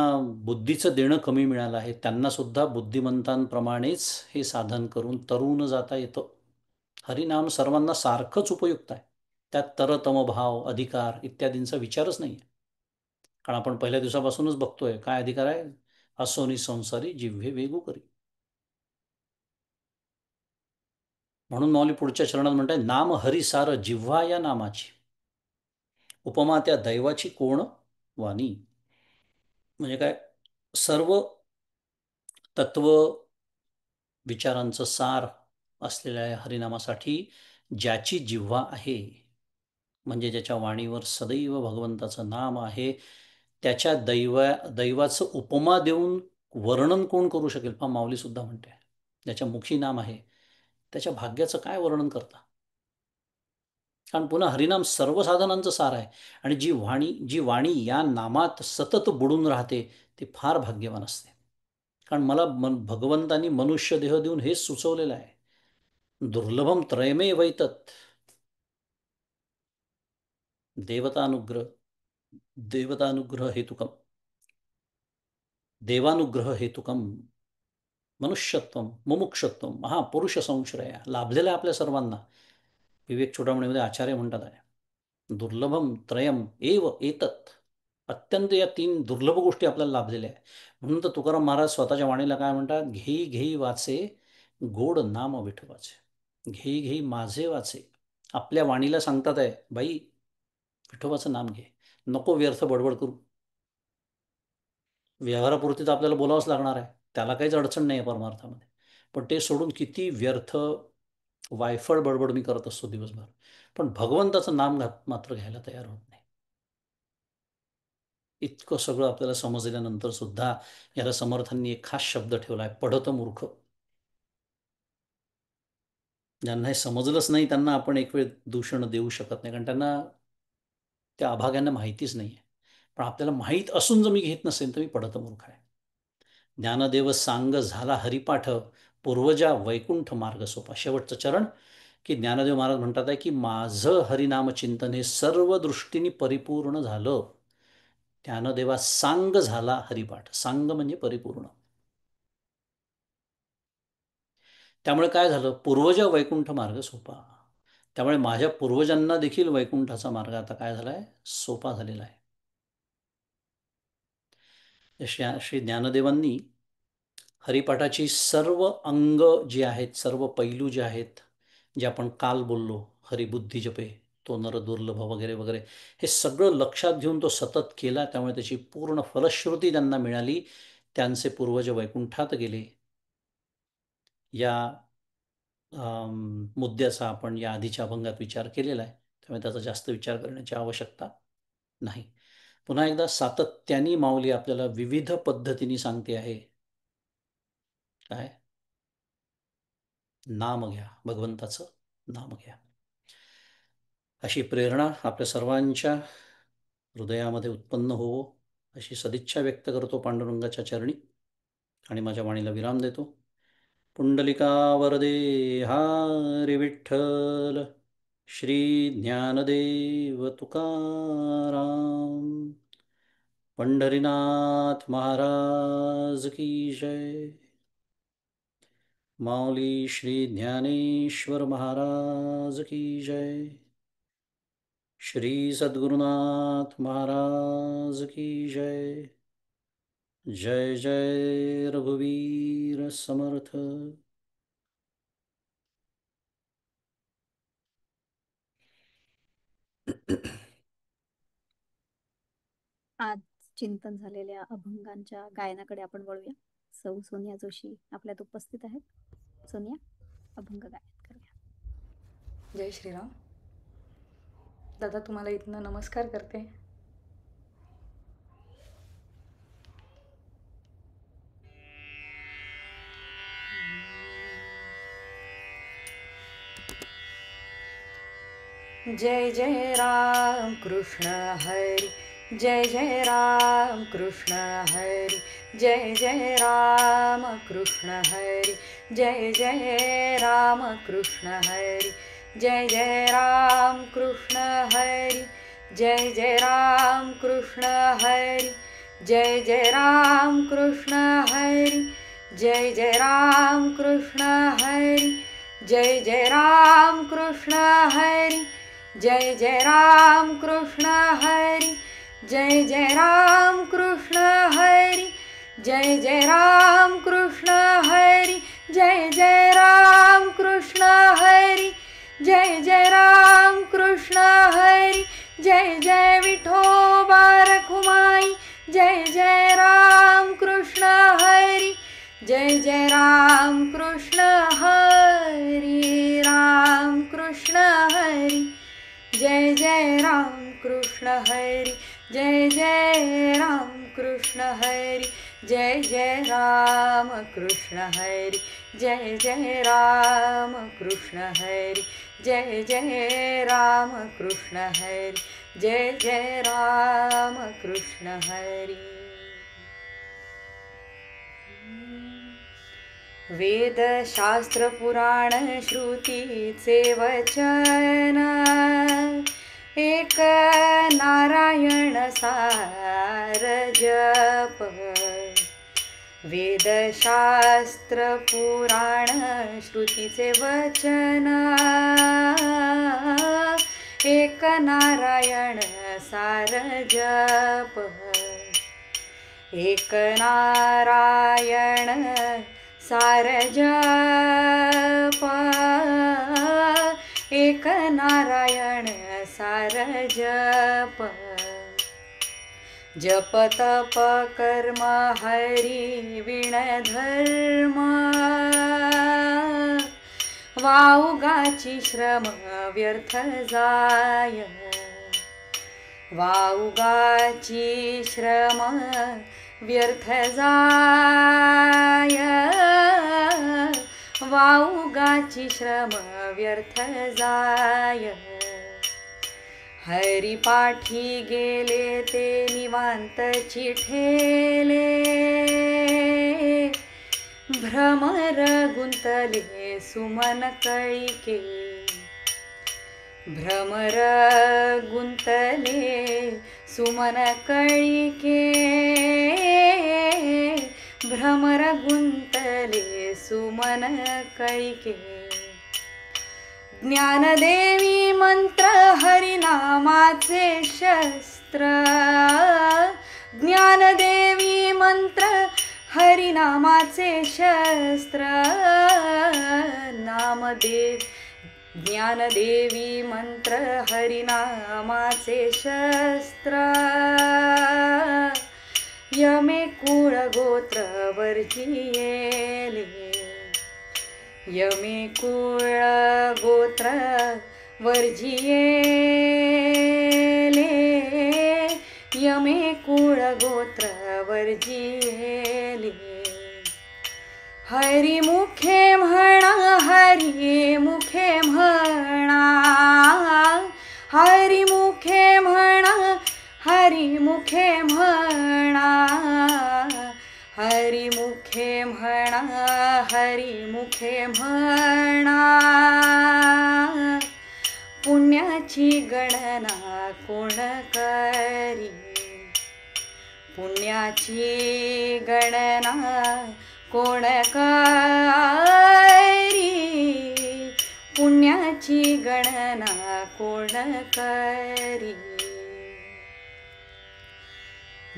बुद्धीचं देणं कमी मिळालं आहे त्यांना सुद्धा बुद्धिमंतांप्रमाणेच हे साधन करून तरुण जाता येतं. हरिनाम सर्वांना सारखंच उपयुक्त आहे. त्यात तरतम भाव अधिकार इत्यादींचा विचारच नाही. कारण आपण पहिल्या दिवसापासूनच बघतोय काय अधिकार आहे? असोनी संसारी जिव्हे वेगू करी. म्हणून माऊली पुढच्या चरणात म्हणताय नाम हरिसार जिव्हा या नामाची, उपमा त्या दैवाची कोण वाणी. म्हणजे काय? सर्व तत्व विचारांचं सार असलेल्या या हरिनामासाठी ज्याची जिव्हा आहे, म्हणजे ज्याच्या वाणीवर सदैव भगवंताचं नाम आहे, त्याच्या दैवाचं उपमा देऊन वर्णन कोण करू शकेल? पहा माऊली सुद्धा म्हणते, ज्याच्या मुखी नाम आहे त्याच्या भाग्याचं काय वर्णन करता? कारण पुन्हा हरिनाम सर्व साधनांचं सार आहे. आणि जी वाणी या नामात सतत बुडून राहते ती फार भाग्यवान असते. कारण मला भगवंतानी मनुष्य देह देऊन हेच सुचवलेलं आहे, दुर्लभम त्रयमे वैतत. देवतानुग्रह देवतानुग्रह हेतुकम, देवानुग्रह हेतुकम मनुष्यत्व मुमुक्षत्व महापुरुष संश्रया. लाभलेला आहे आपल्या सर्वांना. विवेक चूडामणीमध्ये आचार्य म्हणतात आहे दुर्लभम त्रयम एव एतत. अत्यंत या 3 दुर्लभ गोष्टी आपल्याला लाभलेल्या आहे. म्हणून तर तुकाराम महाराज स्वतःच्या वाणीला काय म्हणतात? घेई घेई वाचे गोड नाम विठोबाचे. घेई घेई माझे वाचे. आपल्या वाणीला सांगतात आहे बाई, विठोबाचं नाम घे, नको व्यर्थ बडबड करू. व्यवहारापुरती तर आपल्याला बोलावंच लागणार आहे, त्याला काहीच अडचण नाही आहे परमार्थामध्ये. पण ते सोडून किती व्यर्थ वायफळ बडबड मी करत असतो दिवसभर, पण भगवंताचं नाम मात्र घ्यायला तयार होत नाही. इतकं सगळं आपल्याला समजल्यानंतर सुद्धा याला समर्थांनी एक खास शब्द ठेवला आहे, पढत मूर्ख. ज्यांना हे समजलंच नाही त्यांना आपण एक वेळ दूषण देऊ शकत नाही, कारण त्यांना त्या अभाग्यांना माहितीच नाही आहे. पण आपल्याला माहीत असून जर मी घेत नसेल तर मी पडत मूर्ख आहे. ज्ञानदेव सांग झाला हरिपाठ, पूर्वजा वैकुंठ मार्ग सोपा. शेवटचं चरण की ज्ञानदेव महाराज म्हणतात आहे की माझं हरिनाम चिंतन हे सर्व दृष्टीने परिपूर्ण झालं. ज्ञानदेवा सांग झाला हरिपाठ. सांग म्हणजे परिपूर्ण. त्यामुळे काय झालं, पूर्वज वैकुंठ मार्ग सोपा. त्यामुळे माझ्या पूर्वजांना देखील वैकुंठाचा मार्ग आता काय झालाय, सोपा झालेला आहे. श्री ज्ञानदेवांनी हरिपाठाची सर्व अंग जी आहेत, सर्व पैलू जे आहेत, जे आपण काल बोललो, हरिबुद्धी जपे तो नर दुर्लभ वगैरे वगैरे, हे सगळं लक्षात घेऊन तो सतत केला. त्यामुळे त्याची पूर्ण फलश्रुती त्यांना मिळाली. त्यांचे पूर्वज वैकुंठात गेले. या मुद्द्याचा आपण या आधीच्या अभंगात विचार केलेला आहे, त्यामुळे त्याचा जास्त विचार करण्याची आवश्यकता नाही. पुन्हा एकदा सातत्याने माऊली आपल्याला विविध पद्धतीने सांगते आहे, काय, नाम घ्या, भगवंताचं नाम घ्या. अशी प्रेरणा आपल्या सर्वांच्या हृदयामध्ये उत्पन्न होवो अशी सदिच्छा व्यक्त करतो पांडुरंगाच्या चरणी आणि माझ्या वाणीला विराम देतो. पुंडलिका वरदे हरी विठ्ठल, श्री ज्ञानदेव तुकाराम, पंढरीनाथ महाराज की जय. माऊली श्री ज्ञानेश्वर महाराज की जय. श्री सद्गुरुनाथ महाराज की जय. जय जय रघुवीर समर्थ. आज चिंतन झालेल्या अभंगांच्या गायनाकडे आपण वळूया. सौ सोनिया जोशी आपल्यात उपस्थित आहेत. सोनिया, अभंग गायन करूया. जय श्रीराम. दादा, तुम्हाला इथनं नमस्कार करते. जय जय राम कृष्ण हरी, जय जय राम कृष्ण हरी, जय जय राम कृष्ण हरी, जय जय राम कृष्ण हरी, जय जय राम कृष्ण हरी, जय जय राम कृष्ण हरी, जय जय राम कृष्ण हरी, जय जय राम कृष्ण हरी, जय जय राम कृष्ण हरी, जय जय राम कृष्ण हरी, जय जय राम कृष्ण हरी, जय जय राम कृष्ण हरी, जय जय राम कृष्ण हरी, जय जय राम कृष्ण हरी, जय जय विठोबा रखुमाई, जय जय राम कृष्ण हरी, जय जय राम कृष्ण हरी, राम कृष्ण हरी, जय जय राम कृष्ण हरी, जय जय राम कृष्ण हरी, जय जय राम कृष्ण हरी, जय जय राम कृष्ण हरी, जय जय राम कृष्ण हरी, जय जय राम कृष्ण हरी. वेद शास्त्र पुराण श्रुतीचे वचन, एक नारायण सार जप. वेद शास्त्र पुराण श्रुतीचे वचन, एक नारायण सार जप. एक नारायण सार जप, एक नारायण सार जप. जप तप कर्म हरी विण धर्म, वाउगाची श्रम व्यर्थ जाय. वाउगाची श्रम व्यर्थ जाय, वाउगाची श्रम व्यर्थ जाय. हरिपाठी गेले ते निवांत चिठेले, भ्रमर गुंतले सुमन कळिके. भ्रमर गुंतले सुमन कळिके, भ्रमर गुंतले सुमन कळिके. ज्ञानदेवी मंत्र हरिनामाचे शस्त्र, ज्ञानदेवी मंत्र हरिनामाचे शस्त्र. नामदेव ज्ञानदेवी मंत्र हरिनामाचे शस्त्र. यमे कुळ गोत्र वर्जियेले, यमे कुळ गोत्र वर्जियेले, यमे कुळ गोत्र वर्जियेले. हरिमुखे म्हणा, हरिमुखे म्हणा, हरिमुखे म्हणा, हरिमुखे म्हणा, हरिमुखे म्हणा, हरिमुखे म्हणा. पुण्याची गणना कोण करी, पुण्याची गणना कोण करी, पुण्याची गणना कोण करी.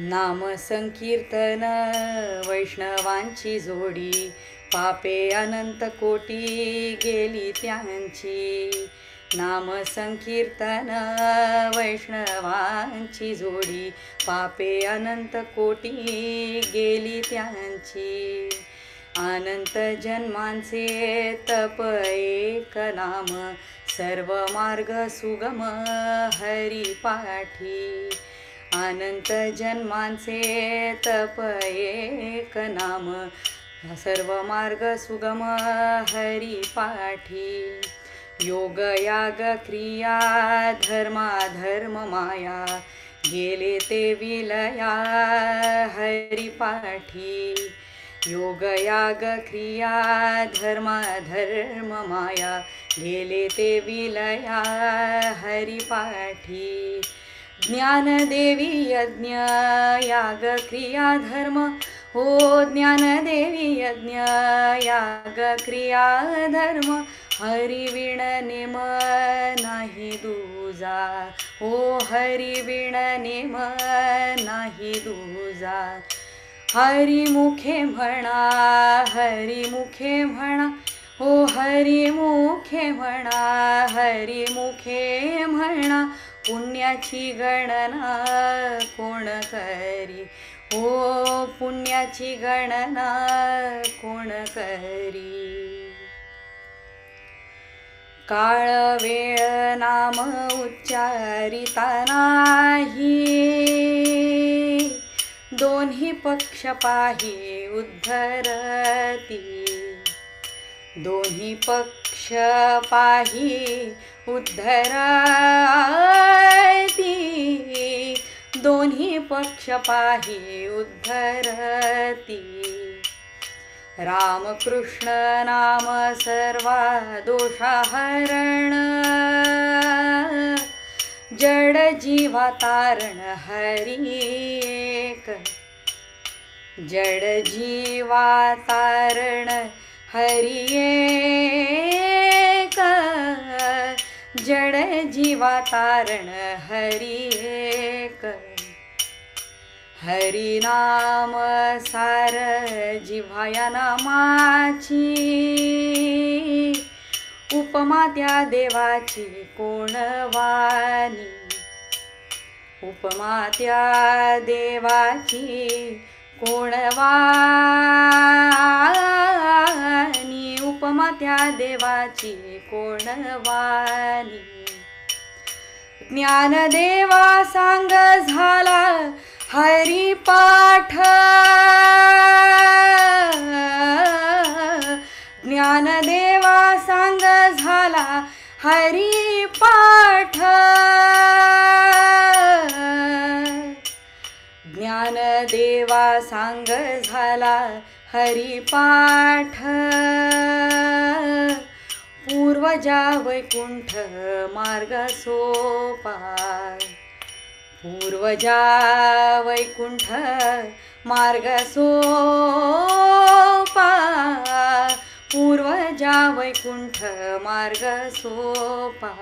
नाम संकीर्तन वैष्णवांची जोडी, पापे अनंत कोटी गेली त्यांची. नाम संकीर्तन वैष्णवांची जोडी, पापे अनंत कोटी गेली त्यांची. अनंत जन्मांचे तप एक नाम, सर्व मार्ग सुगम हरिपाठी. अनंत जन्मांचे तप एक नाम, सर्व मार्ग सुगम हरिपाठी. योग याग क्रिया धर्माधर्म माया, गेले ते विलया हरिपाठी. योग याग क्रिया धर्माधर्म माया, गेले ते विलया हरिपाठी. ज्ञानदेवी यज्ञ याग क्रिया धर्म, हो ज्ञानदेवी यज्ञ याग क्रिया धर्म. हरिविण नेम नाही दूजा, हो हरिविण नेम नाही दूजा. हरिमुखे म्हणा, हरिमुखे म्हणा, हो हरिमुखे म्हणा, हरिमुखे म्हणा. पुण्याची गणना कोण करी, हो पुण्याची गणना कोण करी. काळ वेळ नाम उच्चारिता नाही, दोन्ही पक्ष पाही उद्धरती. दोन्ही पक्ष पाही उद्धरती, दोन्ही पक्ष पाही उद्धरती. रामकृष्ण नाम सर्वा दोषाहरण, जड जीवा तारण हरी एक. जड जीवा तारण हरी एक, जड जीवा तारण हरी एक. हरिनाम सार जिव्हाया नामाची, उपमा त्या देवाची कोण वाणी. उपमा त्या देवाची कोण वाणी, उपमा त्या देवाची कोण वाणी. ज्ञानदेवा सांग झाला हरिपाठ, ज्ञानदेवा सांग झाला ज्ञानदेवा सांग झाला हरिपाठ, पूर्वजा वैकुंठ मार्ग सोपा, पूर्वजा वैकुंठ मार्ग सोपा, पूर्वजा वैकुंठ मार्ग सोपा.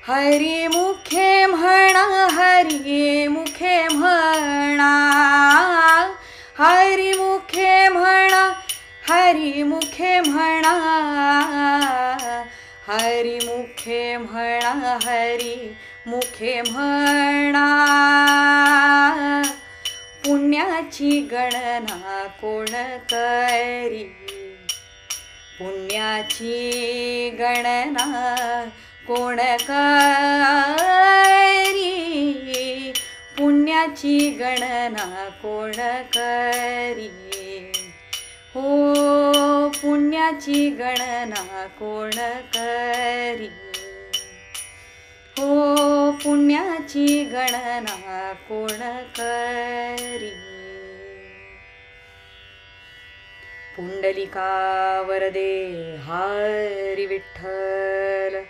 हरी मुखे म्हणा, हरी मुखे म्हणा, हरी मुखे म्हणा, हरी मुखे म्हणा, हरी मुखे म्हणा, हरी मुखे म्हणा. पुण्याची गणना कोण करी, पुण्याची गणना कोण करी, पुण्याची गणना कोण करी. हो पुण्याची गणना कोण करी, हो पुण्याची गणना कोण करी. पुंडलिका वरदे हरी विठ्ठल,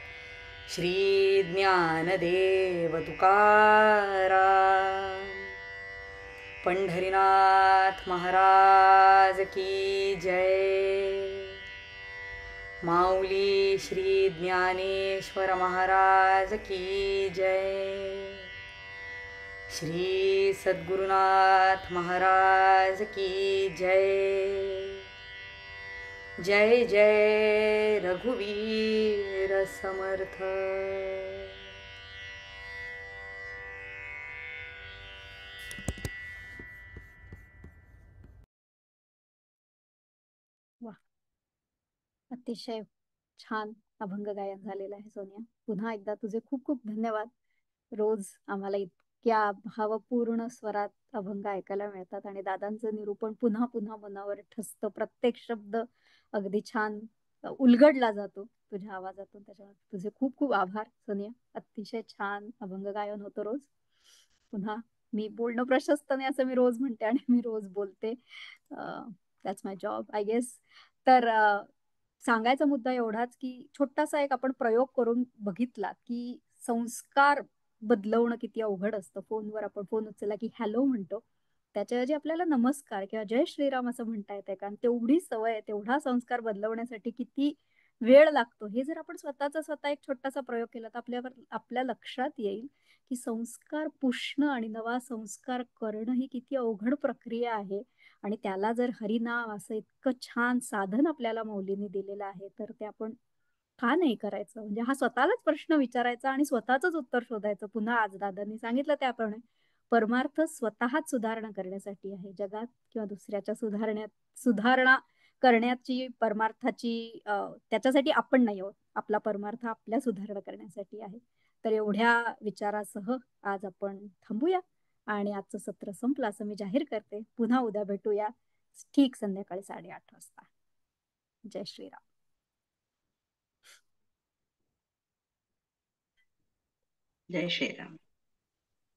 श्री ज्ञानदेव तुकाराम. पंढरीनाथ महाराज की जय. माऊली श्री ज्ञानेश्वर महाराज की जय. श्री सद्गुरुनाथ महाराज की जय. जय जय रघुवीर समर्थ. वा, अतिशय छान अभंग गायन झालेलं आहे सोनिया. पुन्हा एकदा तुझे खूप खूप धन्यवाद. रोज आम्हाला इतक्या भावपूर्ण स्वरात अभंग ऐकायला मिळतात आणि दादांचं निरूपण पुन्हा पुन्हा मनावर ठसतं. प्रत्येक शब्द अगदी छान उलगडला जातो तुझ्या आवाजातून. त्याच्यामुळे तुझे खूप खूप आभार सोनिया. अतिशय छान अभंग गायन होतं रोज. पुन्हा मी बोलणं प्रशस्त नाही असं मी रोज म्हणते आणि मी रोज बोलते. That's my job I guess. तर सांगायचा मुद्दा एवढाच की छोटासा एक आपण प्रयोग करून बघितला की संस्कार बदलवणं किती अवघड असतं. फोनवर आपण फोन उचलला की हॅलो म्हणतो, त्याच्याऐवजी आपल्याला नमस्कार किंवा जय श्रीराम असं म्हणता येते. कारण तेवढी सवय, तेवढा संस्कार बदलवण्यासाठी किती वेळ लागतो. हे जर आपण स्वतः एक छोटासा प्रयोग केला तर आपल्या लक्षात येईल की संस्कार पुसणं आणि नवा संस्कार करणं ही किती अवघड प्रक्रिया आहे. आणि त्याला जर हरिनाम असं इतकं छान साधन आपल्याला मौलीने दिलेलं आहे तर ते आपण का नाही करायचं. म्हणजे हा स्वतःलाच प्रश्न विचारायचा आणि स्वतःच उत्तर शोधायचं. पुन्हा आज दादांनी सांगितलं त्याप्रमाणे परमार्थ स्वतःच सुधारणा करण्यासाठी आहे. जगात किंवा दुसऱ्याच्या सुधारणा करण्याची परमार्थाची त्याच्यासाठी आपण नाही आहोत. आपला परमार्थ आपल्या सुधारणा करण्यासाठी आहे. तर एवढ्या विचारासह आज आपण थांबूया आणि आजचं सत्र संपलं असं मी जाहीर करते. पुन्हा उद्या भेटूया ठीक संध्याकाळी 8:30 वाजता. जय श्रीराम. जय श्रीराम.